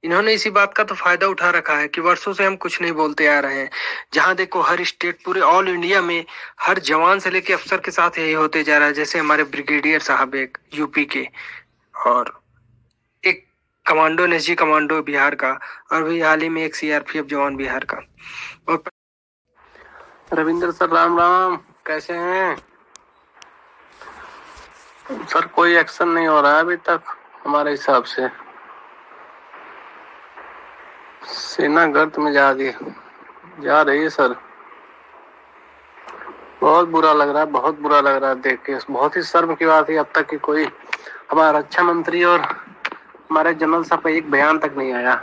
इन्होंने इसी बात का तो फायदा उठा रखा है कि वर्षों से हम कुछ नहीं बोलते आ रहे हैं। जहां देखो हर स्टेट, पूरे ऑल इंडिया में हर जवान से लेके अफसर के साथ यही होते जा रहा है। जैसे हमारे ब्रिगेडियर साहब एक यूपी के, और एक कमांडो एनएसजी कमांडो बिहार का, और भी हाल ही में एक सीआरपीएफ जवान बिहार का। और रविंद्र सर, राम राम। कैसे हैं सर? कोई एक्शन नहीं हो रहा है अभी तक हमारे हिसाब से। सेना गर्त में जा रही है सर। बहुत बुरा लग रहा है, बहुत बुरा लग रहा है देख के। बहुत ही शर्म की बात है अब तक कि कोई हमारा रक्षा मंत्री और हमारे जनरल साहब का एक बयान तक नहीं आया।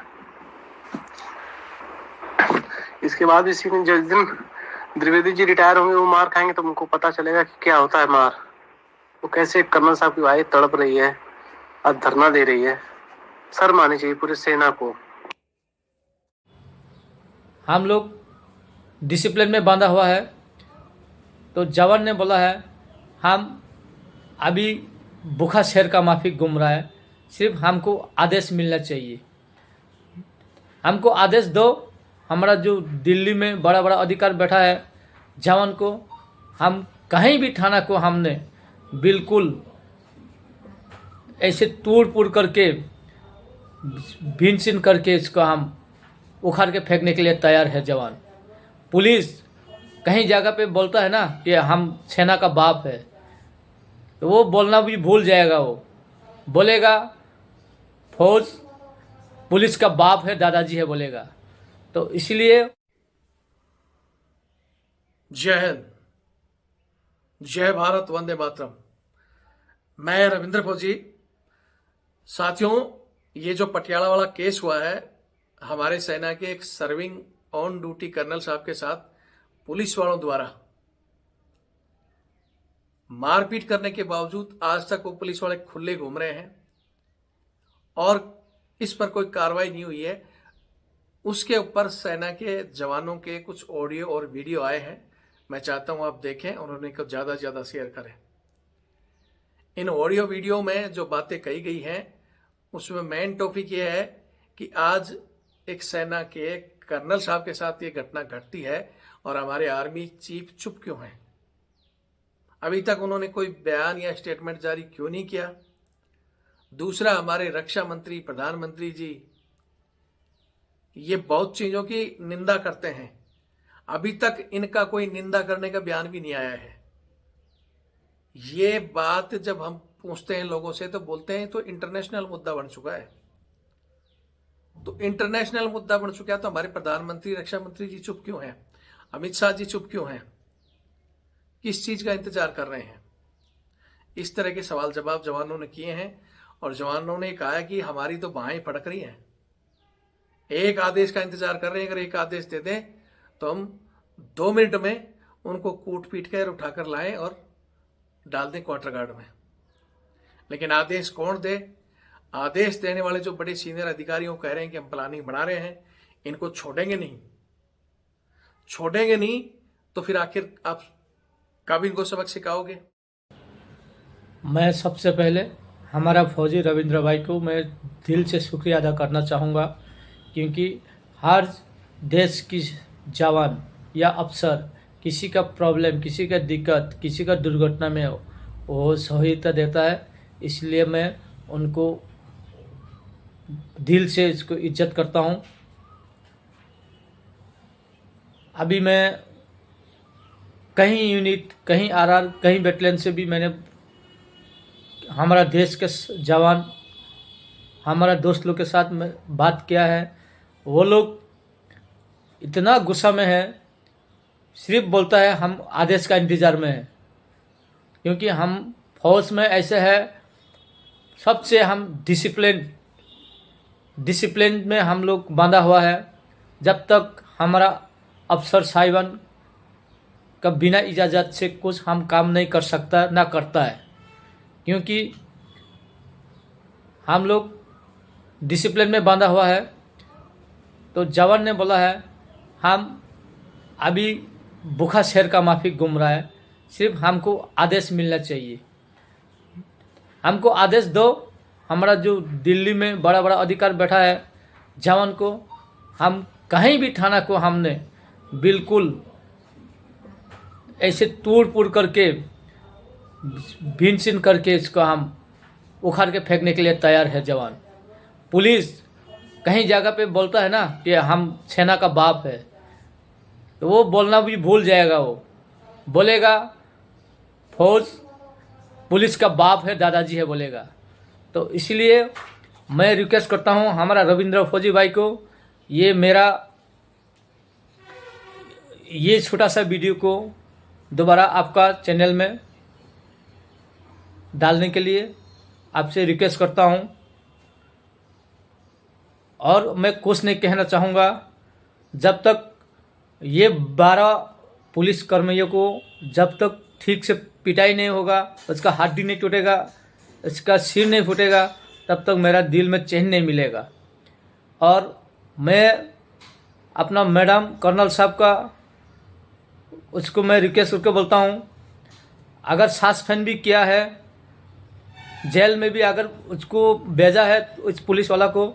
इसके बाद भी जिस दिन द्विवेदी जी रिटायर होंगे वो मार खाएंगे तो उनको पता चलेगा कि क्या होता है मार। वो कैसे कर्नल साहब की वाइफ तड़प रही है, आज धरना दे रही है। शर्म आनी चाहिए पूरी सेना को। हम लोग डिसिप्लिन में बांधा हुआ है, तो जवान ने बोला है हम अभी भूखा शेर का माफिक घूम रहा है, सिर्फ हमको आदेश मिलना चाहिए। हमको आदेश दो। हमारा जो दिल्ली में बड़ा बड़ा अधिकार बैठा है जवान को, हम कहीं भी थाना को हमने बिल्कुल ऐसे तोड़ फोड़ करके भीन सिन करके इसको हम उखाड़ के फेंकने के लिए तैयार है जवान। पुलिस कहीं जगह पे बोलता है ना कि हम सेना का बाप है, तो वो बोलना भी भूल जाएगा। वो बोलेगा फौज पुलिस का बाप है, दादाजी है बोलेगा। तो इसलिए जय हिंद, जय भारत, वंदे मातरम। मैं रविंद्र फौजी। साथियों, ये जो पटियाला वाला केस हुआ है, हमारे सेना के एक सर्विंग ऑन ड्यूटी कर्नल साहब के साथ पुलिस वालों द्वारा मारपीट करने के बावजूद आज तक वो पुलिस वाले खुले घूम रहे हैं और इस पर कोई कार्रवाई नहीं हुई है। उसके ऊपर सेना के जवानों के कुछ ऑडियो और वीडियो आए हैं। मैं चाहता हूं आप देखें और उन्हें को ज़्यादा से ज़्यादा शेयर करें। इन ऑडियो वीडियो में जो बातें कही गई हैं उसमें मेन टॉपिक ये है कि आज एक सेना के कर्नल साहब के साथ ये घटना घटती है और हमारे आर्मी चीफ चुप क्यों हैं। अभी तक उन्होंने कोई बयान या स्टेटमेंट जारी क्यों नहीं किया। दूसरा, हमारे रक्षा मंत्री, प्रधानमंत्री जी ये बहुत चीज़ों की निंदा करते हैं, अभी तक इनका कोई निंदा करने का बयान भी नहीं आया है। ये बात जब हम पूछते हैं लोगों से तो बोलते हैं तो इंटरनेशनल मुद्दा बन चुका है। तो इंटरनेशनल मुद्दा बन चुका है तो हमारे प्रधानमंत्री, रक्षा मंत्री जी चुप क्यों हैं? अमित शाह जी चुप क्यों हैं? किस चीज का इंतजार कर रहे हैं? इस तरह के सवाल जवाब जवानों ने किए हैं और जवानों ने कहा कि हमारी तो बाहें फड़क रही हैं, एक आदेश का इंतजार कर रहे हैं। अगर एक आदेश दे दें तो हम 2 मिनट में उनको कूट पीट कर उठाकर लाएं और डाल दें क्वार्टर गार्ड में। लेकिन आदेश कौन दे? आदेश देने वाले जो बड़े सीनियर अधिकारियों कह रहे हैं कि हम प्लानिंग बना रहे हैं, इनको छोड़ेंगे नहीं। छोड़ेंगे नहीं तो फिर आखिर आप कब इनको सबक सिखाओगे? मैं सबसे पहले हमारा फौजी रविंद्र भाई को मैं दिल से शुक्रिया अदा करना चाहूँगा, क्योंकि हर देश की जवान या अफसर किसी का प्रॉब्लम, किसी का दिक्कत, किसी का दुर्घटना में वो सहायता देता है। इसलिए मैं उनको दिल से इसको इज्जत करता हूँ। अभी मैं कहीं यूनिट, कहीं आरआर, कहीं बैटलियन से भी मैंने हमारा देश के जवान, हमारा दोस्त लोग के साथ में बात किया है। वो लोग इतना गुस्सा में है, सिर्फ बोलता है हम आदेश का इंतज़ार में है। क्योंकि हम फौज में ऐसे है, सबसे हम डिसिप्लिन में हम लोग बांधा हुआ है। जब तक हमारा अफसर साहिबान का बिना इजाज़त से कुछ हम काम नहीं कर सकता, ना करता है। क्योंकि हम लोग डिसिप्लिन में बांधा हुआ है। तो जवान ने बोला है हम अभी भूखा शेर का माफिक घूम रहा है, सिर्फ हमको आदेश मिलना चाहिए। हमको आदेश दो। हमारा जो दिल्ली में बड़ा बड़ा अधिकार बैठा है जवान को हम कहीं भी थाना को हमने बिल्कुल ऐसे तोड़ फोड़ करके भीन सीन करके इसको हम उखाड़ के फेंकने के लिए तैयार है जवान। पुलिस कहीं जगह पे बोलता है ना कि हम सेना का बाप है, तो वो बोलना भी भूल जाएगा। वो बोलेगा फौज पुलिस का बाप है, दादाजी है बोलेगा। तो इसलिए मैं रिक्वेस्ट करता हूँ हमारा रविंद्र फौजी भाई को, ये छोटा सा वीडियो को दोबारा आपका चैनल में डालने के लिए आपसे रिक्वेस्ट करता हूँ। और मैं कुछ नहीं कहना चाहूँगा, जब तक ये 12 पुलिस कर्मियों को जब तक ठीक से पिटाई नहीं होगा, उसका हड्डी नहीं टूटेगा, इसका सिर नहीं फूटेगा, तब तक मेरा दिल में चैन नहीं मिलेगा। और मैं अपना मैडम कर्नल साहब का उसको मैं रिक्वेस्ट करके बोलता हूँ, अगर सस्पेंड भी किया है, जेल में भी अगर उसको भेजा है, उस पुलिस वाला को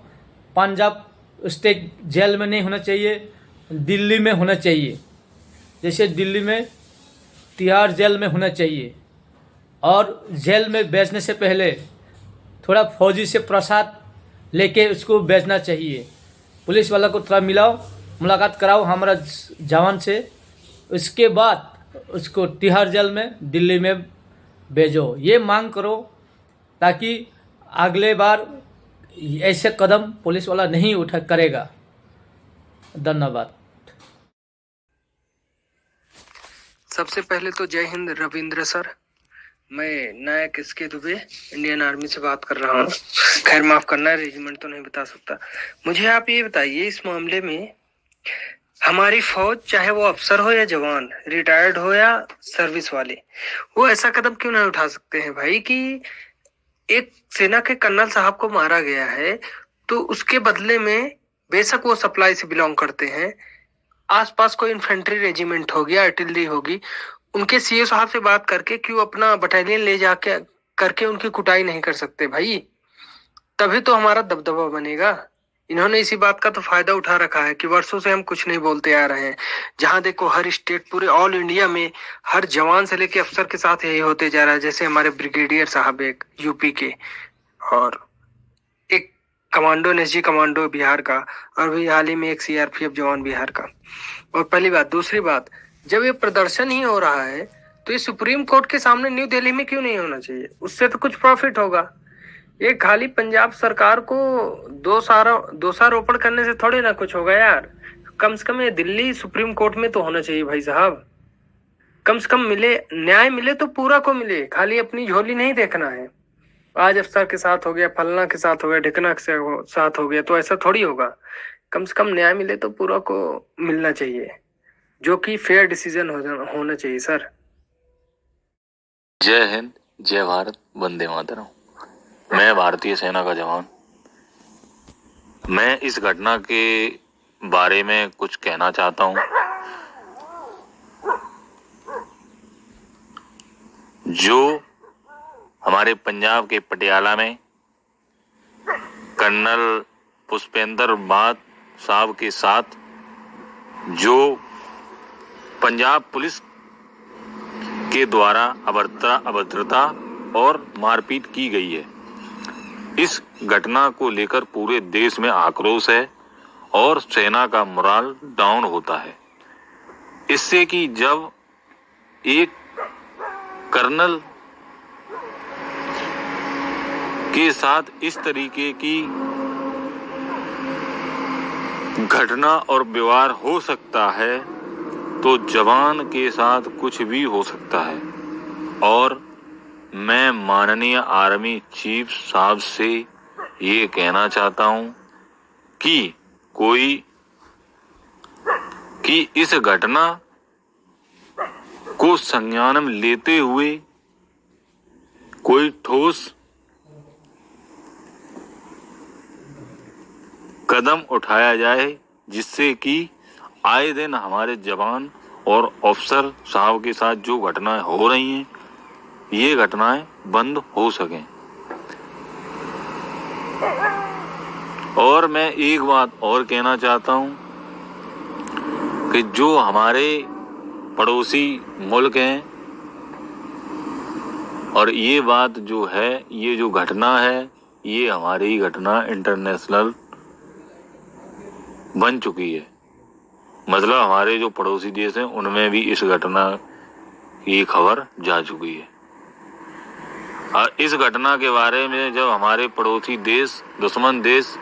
पंजाब स्टेट जेल में नहीं होना चाहिए, दिल्ली में होना चाहिए। जैसे दिल्ली में तिहाड़ जेल में होना चाहिए। और जेल में भेजने से पहले थोड़ा फौजी से प्रसाद लेके उसको भेजना चाहिए। पुलिस वाला को थोड़ा मिलाओ, मुलाकात कराओ हमारा जवान से, उसके बाद उसको तिहाड़ जेल में दिल्ली में भेजो। ये मांग करो ताकि अगले बार ऐसे कदम पुलिस वाला नहीं उठा करेगा। धन्यवाद। सबसे पहले तो जय हिंद रविंद्र सर। मैं नायक एसके दुबे इंडियन आर्मी से बात कर रहा हूँ। खैर माफ करना, रेजिमेंट तो नहीं बता सकता। मुझे आप ये बताइए, इस मामले में हमारी फौज, चाहे वो अफसर हो या जवान, रिटायर्ड हो या सर्विस वाले, वो ऐसा कदम क्यों नहीं उठा सकते हैं भाई कि एक सेना के कर्नल साहब को मारा गया है, तो उसके बदले में बेशक वो सप्लाई से बिलोंग करते हैं, आसपास कोई इन्फेंट्री रेजिमेंट होगी, आर्टिलरी होगी, उनके सीओ साहब से बात करके क्यों अपना बटालियन ले जाके करके उनकी कुटाई नहीं कर सकते भाई? तभी तो हमारा दबदबा बनेगा। इन्होंने इसी बात का तो फायदा उठा रखा है कि वर्षों से हम कुछ नहीं बोलते आ रहे हैं। जहां देखो हर स्टेट, पूरे ऑल इंडिया में हर जवान से लेके अफसर के साथ यही होते जा रहा है। जैसे हमारे ब्रिगेडियर साहब एक यूपी के, और एक कमांडो एनएसजी कमांडो बिहार का, और भी हाल ही में एक सीआरपीएफ जवान बिहार का। और पहली बात। दूसरी बात, जब ये प्रदर्शन ही हो रहा है तो ये सुप्रीम कोर्ट के सामने न्यू दिल्ली में क्यों नहीं होना चाहिए? उससे तो कुछ प्रॉफिट होगा। ये खाली पंजाब सरकार को दोषारोपण करने से थोड़ी ना कुछ होगा यार। कम से कम ये दिल्ली सुप्रीम कोर्ट में तो होना चाहिए भाई साहब। कम से कम मिले, न्याय मिले तो पूरा को मिले, खाली अपनी झोली नहीं देखना है। आज अफसर के साथ हो गया, फलना के साथ हो गया, ढिकना के साथ हो गया, तो ऐसा थोड़ी होगा। कम से कम न्याय मिले तो पूरा को मिलना चाहिए, जो कि फेयर डिसीजन होना चाहिए सर। जय हिंद, जय भारत, वंदे मातरम। मैं भारतीय सेना का जवान। मैं इस घटना के बारे में कुछ कहना चाहता हूं। जो हमारे पंजाब के पटियाला में कर्नल पुष्पेंद्र बात साहब के साथ जो पंजाब पुलिस के द्वारा अभद्रता और मारपीट की गई है, इस घटना को लेकर पूरे देश में आक्रोश है और सेना का मोराल डाउन होता है। इससे कि जब एक कर्नल के साथ इस तरीके की घटना और व्यवहार हो सकता है, तो जवान के साथ कुछ भी हो सकता है। और मैं माननीय आर्मी चीफ साहब से ये कहना चाहता हूं कि इस घटना को संज्ञान में लेते हुए कोई ठोस कदम उठाया जाए, जिससे कि आए दिन हमारे जवान और अफसर साहब के साथ जो घटनाएं हो रही हैं, ये घटनाएं बंद हो सकें। और मैं एक बात और कहना चाहता हूं कि जो हमारे पड़ोसी मुल्क हैं, और ये बात जो है, ये जो घटना है, ये हमारी घटना इंटरनेशनल बन चुकी है। मतलब हमारे जो पड़ोसी देश हैं उनमें भी इस घटना की खबर जा चुकी है। और इस घटना के बारे में जब हमारे पड़ोसी देश, दुश्मन देश,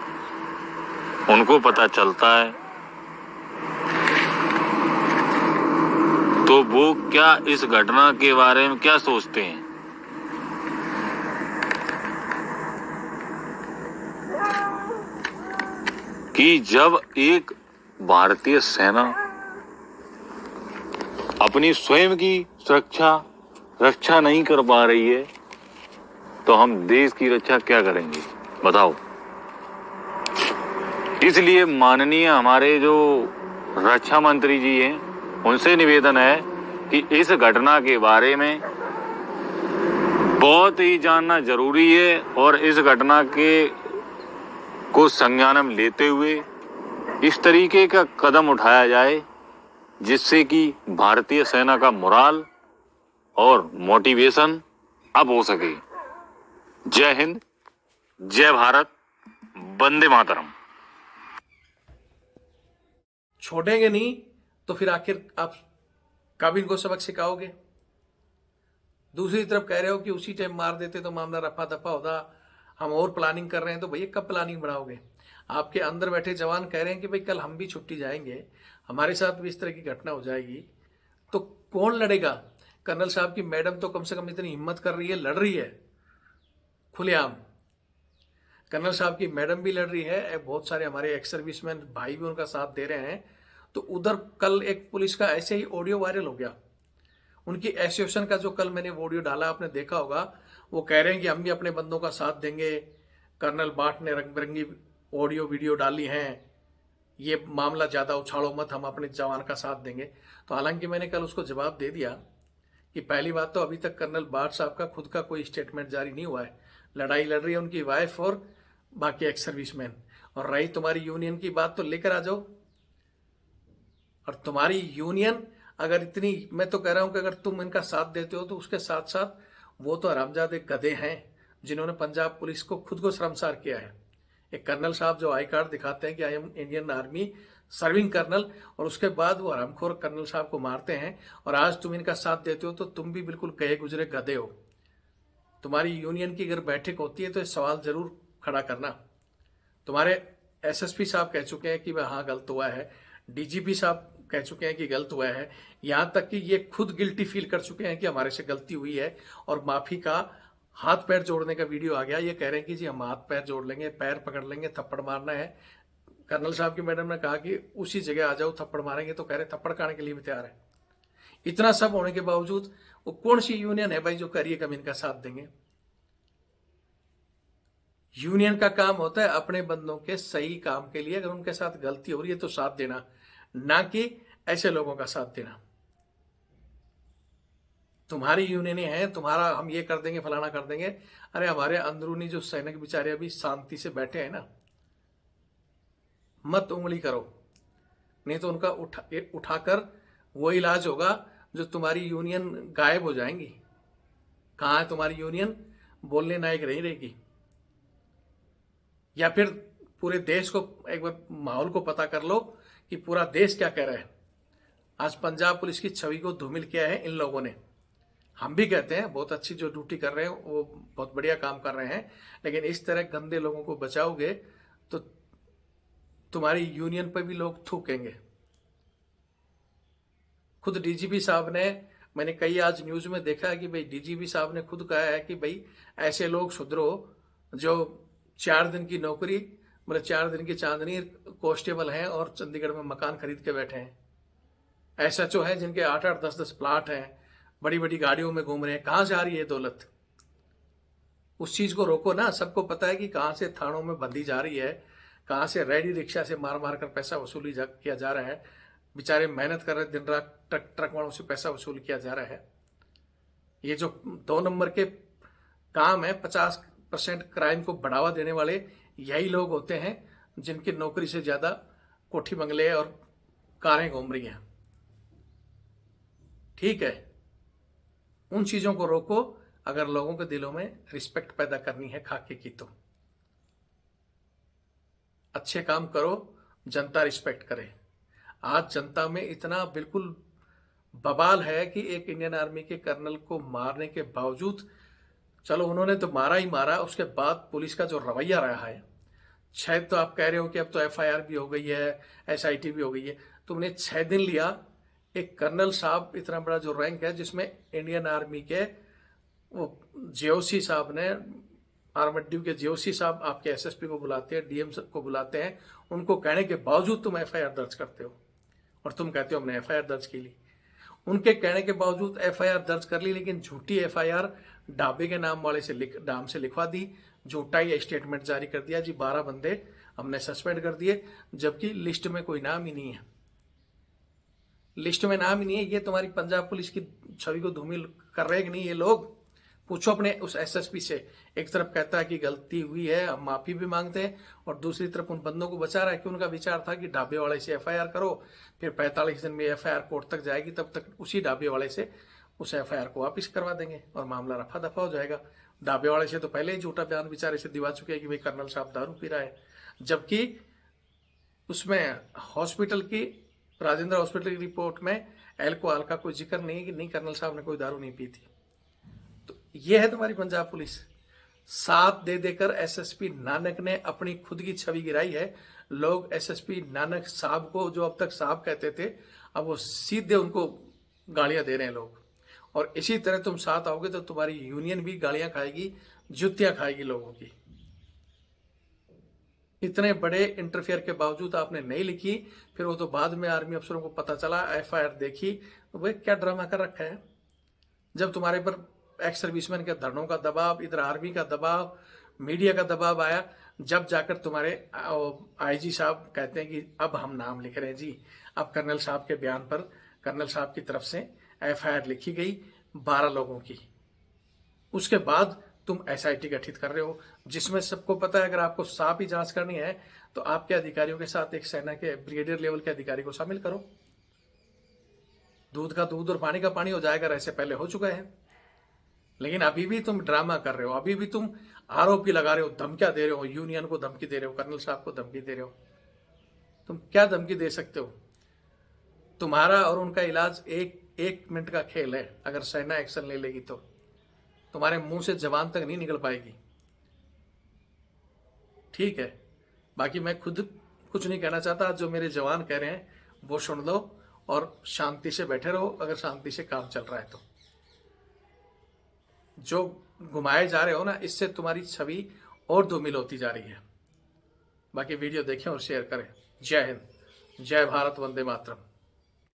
उनको पता चलता है तो वो क्या इस घटना के बारे में क्या सोचते हैं? कि जब एक भारतीय सेना अपनी स्वयं की रक्षा नहीं कर पा रही है तो हम देश की रक्षा क्या करेंगे, बताओ। इसलिए माननीय हमारे जो रक्षा मंत्री जी हैं, उनसे निवेदन है कि इस घटना के बारे में बहुत ही जानना जरूरी है और इस घटना को संज्ञान में लेते हुए इस तरीके का कदम उठाया जाए जिससे कि भारतीय सेना का मोराल और मोटिवेशन अब हो सके। जय हिंद, जय भारत, वंदे मातरम। छोड़ेंगे नहीं तो फिर आखिर आप कब इनको सबक सिखाओगे? दूसरी तरफ कह रहे हो कि उसी टाइम मार देते तो मामला रफा दफा होता, हम और प्लानिंग कर रहे हैं। तो भैया कब प्लानिंग बढ़ाओगे? आपके अंदर बैठे जवान कह रहे हैं कि भाई कल हम भी छुट्टी जाएंगे, हमारे साथ भी इस तरह की घटना हो जाएगी, तो कौन लड़ेगा? कर्नल साहब की मैडम तो कम से कम इतनी हिम्मत कर रही है, लड़ रही है खुलेआम। कर्नल साहब की मैडम भी लड़ रही है, बहुत सारे हमारे एक्स सर्विसमैन भाई भी उनका साथ दे रहे हैं। तो उधर कल एक पुलिस का ऐसे ही ऑडियो वायरल हो गया, उनकी एसोसिएशन का जो कल मैंने ऑडियो डाला, आपने देखा होगा। वो कह रहे हैं कि हम भी अपने बंदों का साथ देंगे। कर्नल बाट ने रंग बिरंगी ऑडियो वीडियो डाली हैं, ये मामला ज्यादा उछालो मत, हम अपने जवान का साथ देंगे। तो हालांकि मैंने कल उसको जवाब दे दिया कि पहली बात तो अभी तक कर्नल बाट साहब का खुद का कोई स्टेटमेंट जारी नहीं हुआ है। लड़ाई लड़ रही है उनकी वाइफ और बाकी एक्स सर्विसमैन। और रही तुम्हारी यूनियन की बात, तो लेकर आ जाओ। और तुम्हारी यूनियन अगर इतनी, मैं तो कह रहा हूं कि अगर तुम इनका साथ देते हो तो उसके साथ साथ वो तो हरामजादे गधे हैं जिन्होंने पंजाब पुलिस को खुद को शर्मसार किया है। एक कर्नल साहब जो आई कार्ड दिखाते हैं कि I am Indian Army serving colonel, और उसके बाद वो हरामखोर कर्नल साहब को मारते हैं। और आज तुम इनका साथ देते हो तो तुम भी बिल्कुल गए गुजरे गधे हो। तुम्हारी यूनियन की अगर बैठक होती है तो ये सवाल जरूर खड़ा करना। तुम्हारे एसएसपी साहब कह चुके हैं कि वह हाँ गलत हुआ है, डीजीपी साहब कह चुके हैं कि गलत हुआ है, यहां तक कि ये खुद गिल्टी फील कर चुके हैं कि हमारे से गलती हुई है और माफी का हाथ पैर जोड़ने का वीडियो आ गया। ये कह रहे हैं कि जी हम हाथ पैर जोड़ लेंगे, पैर पकड़ लेंगे, थप्पड़ मारना है। कर्नल साहब की मैडम ने कहा कि उसी जगह आ जाओ, थप्पड़ मारेंगे। तो कह रहे थप्पड़ खाने के लिए भी तैयार है। इतना सब होने के बावजूद वो कौन सी यूनियन है भाई जो कह रही है कि हम इनका साथ देंगे? यूनियन का काम होता है अपने बंदों के सही काम के लिए, अगर उनके साथ गलती हो रही है तो साथ देना, ना कि ऐसे लोगों का साथ देना। तुम्हारी यूनियन है, तुम्हारा हम ये कर देंगे, फलाना कर देंगे। अरे हमारे अंदरूनी जो सैनिक बेचारे अभी शांति से बैठे हैं ना, मत उंगली करो, नहीं तो उनका उठाकर वो इलाज होगा जो तुम्हारी यूनियन गायब हो जाएंगी। कहाँ है तुम्हारी यूनियन? बोलने लायक नहीं रहेगी। या फिर पूरे देश को एक बार माहौल को पता कर लो कि पूरा देश क्या कह रहा है। आज पंजाब पुलिस की छवि को धूमिल किया है इन लोगों ने। हम भी कहते हैं बहुत अच्छी जो ड्यूटी कर रहे हैं वो बहुत बढ़िया काम कर रहे हैं, लेकिन इस तरह गंदे लोगों को बचाओगे तो तुम्हारी यूनियन पर भी लोग थूकेंगे। खुद डीजीपी साहब ने, मैंने कई आज न्यूज में देखा है कि भाई डीजीपी साहब ने खुद कहा है कि भाई ऐसे लोग सुधरो जो 4 दिन की नौकरी, मतलब 4 दिन की चांदनी कांस्टेबल हैं और चंडीगढ़ में मकान खरीद के बैठे हैं। एसएचओ हैं जिनके 8-8, 10-10 प्लाट हैं, बड़ी बड़ी गाड़ियों में घूम रहे हैं। कहां से आ रही है दौलत? उस चीज को रोको ना। सबको पता है कि कहां से थानों में बंदी जा रही है, कहां से रेडी रिक्शा से मार मार कर पैसा वसूली किया जा रहा है। बेचारे मेहनत कर रहे, दिन रात ट्रक वालों से पैसा वसूल किया जा रहा है। ये जो 2 नंबर के काम है, 50% क्राइम को बढ़ावा देने वाले यही लोग होते हैं जिनकी नौकरी से ज्यादा कोठी बंगले और कारें घूम रही हैं। ठीक है, उन चीजों को रोको अगर लोगों के दिलों में रिस्पेक्ट पैदा करनी है खाके की। तो अच्छे काम करो, जनता रिस्पेक्ट करे। आज जनता में इतना बिल्कुल बवाल है कि एक इंडियन आर्मी के कर्नल को मारने के बावजूद, चलो उन्होंने तो मारा ही मारा, उसके बाद पुलिस का जो रवैया रहा है, शायद तो आप कह रहे हो कि अब तो एफआईआर भी हो गई है, एसआईटी भी हो गई है, तुमने 6 दिन लिया। एक कर्नल साहब, इतना बड़ा जो रैंक है, जिसमें इंडियन आर्मी के वो जेओसी साहब ने, आर्मड ड्यू के जेओसी साहब आपके एसएसपी को बुलाते हैं, डीएम को बुलाते हैं, उनको कहने के बावजूद तुम एफआईआर दर्ज करते हो और तुम कहते हो हमने एफआईआर दर्ज की ली। उनके कहने के बावजूद एफआईआर दर्ज कर ली, लेकिन झूठी एफआईआर ढाबे के नाम वाले से नाम से लिखवा दी, झूठा ही स्टेटमेंट जारी कर दिया जी 12 बंदे हमने सस्पेंड कर दिए, जबकि लिस्ट में कोई नाम ही नहीं है। लिस्ट में नाम ही नहीं है। ये तुम्हारी पंजाब पुलिस की छवि को धूमिल कर रहे कि नहीं ये लोग? पूछो अपने उस एसएसपी से। एक तरफ कहता है कि गलती हुई है, हम माफी भी मांगते हैं, और दूसरी तरफ उन बंदों को बचा रहा है कि उनका विचार था कि ढाबे वाले से एफआईआर करो, फिर 45 दिन में एफआईआर कोर्ट तक जाएगी, तब तक उसी ढाबे वाले से उस एफआईआर को वापिस करवा देंगे और मामला रफा दफा हो जाएगा। ढाबे वाले से तो पहले ही झूठा बयान बेचारे से दिवा चुके हैं कि भाई कर्नल साहब दारू पी रहा है, जबकि उसमें हॉस्पिटल की, राजेंद्र हॉस्पिटल की रिपोर्ट में एल्कोहल का कोई जिक्र नहीं है कि नहीं कर्नल साहब ने कोई दारू नहीं पी थी। तो ये है तुम्हारी पंजाब पुलिस। साथ दे देकर एसएसपी नानक ने अपनी खुद की छवि गिराई है। लोग एसएसपी नानक साहब को, जो अब तक साहब कहते थे, अब वो सीधे उनको गालियां दे रहे हैं लोग। और इसी तरह तुम साथ आओगे तो तुम्हारी यूनियन भी गालियां खाएगी, जुतियां खाएगी लोगों की। इतने बड़े इंटरफेयर के बावजूद आपने नहीं लिखी, फिर वो तो बाद में आर्मी अफसरों को पता चला, एफआईआर देखी, तो भाई क्या ड्रामा कर रखा है। जब तुम्हारे पर एक्स सर्विसमैन के धरनों का दबाव, इधर आर्मी का दबाव, मीडिया का दबाव आया, जब जाकर तुम्हारे आईजी साहब कहते हैं कि अब हम नाम लिख रहे हैं जी। अब कर्नल साहब के बयान पर कर्नल साहब की तरफ से एफआईआर लिखी गई 12 लोगों की। उसके बाद तुम एसआईटी गठित कर रहे हो, जिसमें सबको पता है अगर आपको साफ ही जांच करनी है तो आपके अधिकारियों के साथ एक सेना के ब्रिगेडियर लेवल के अधिकारी को शामिल करो। दूध का दूध और पानी का पानी हो जाएगा, ऐसे पहले हो चुका है। लेकिन अभी भी तुम ड्रामा कर रहे हो, अभी भी तुम आरोपी लगा रहे हो, धमकियां दे रहे हो, यूनियन को धमकी दे रहे हो, कर्नल साहब को धमकी दे रहे हो। तुम क्या धमकी दे सकते हो? तुम्हारा और उनका इलाज एक मिनट का खेल है। अगर सेना एक्शन ले लेगी तो तुम्हारे मुंह से जबान तक नहीं निकल पाएगी। ठीक है, बाकी मैं खुद कुछ नहीं कहना चाहता। जो मेरे जवान कह रहे हैं वो सुन लो और शांति से बैठे रहो, अगर शांति से काम चल रहा है तो। जो घुमाए जा रहे हो ना, इससे तुम्हारी छवि और धूमिल होती जा रही है। बाकी वीडियो देखें और शेयर करें। जय हिंद, जय भारत, वंदे मातरम।